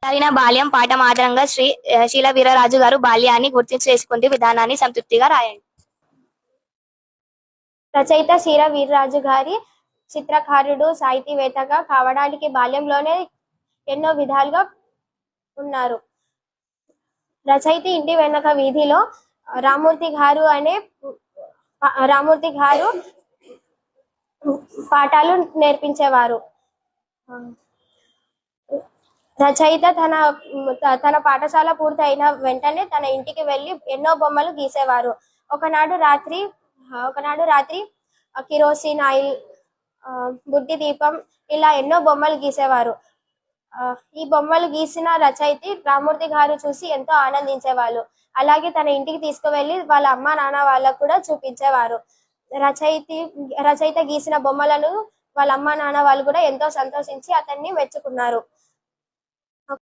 జరిగిన బాల్యం పాఠం ఆధారంగా శీల వీర్రాజు గారు బాల్యాన్ని గుర్తు చేసుకుంటూ విధానాన్ని సంతృప్తిగా రాయండి. రచయిత శీల వీర్రాజు గారి చిత్రకారుడు, సాహితీవేత్తగా కావడానికి బాల్యంలోనే ఎన్నో విధాలుగా ఉన్నారు. రచయిత ఇంటి వెనక వీధిలో రామూర్తి గారు పాఠాలు నేర్పించేవారు. రచయిత తన పాఠశాల పూర్తయిన వెంటనే తన ఇంటికి వెళ్లి ఎన్నో బొమ్మలు గీసేవారు. ఒకనాడు రాత్రి కిరోసిన్ ఆయిల్, బుడ్డి దీపం ఇలా ఎన్నో బొమ్మలు గీసేవారు. ఈ బొమ్మలు గీసిన రచయిత రామూర్తి గారు చూసి ఎంతో ఆనందించేవాళ్ళు. అలాగే తన ఇంటికి తీసుకువెళ్లి వాళ్ళ అమ్మ నాన్న వాళ్ళకు కూడా చూపించేవారు. రచయిత గీసిన బొమ్మలను వాళ్ళ అమ్మ నాన్న వాళ్ళు కూడా ఎంతో సంతోషించి అతన్ని మెచ్చుకున్నారు.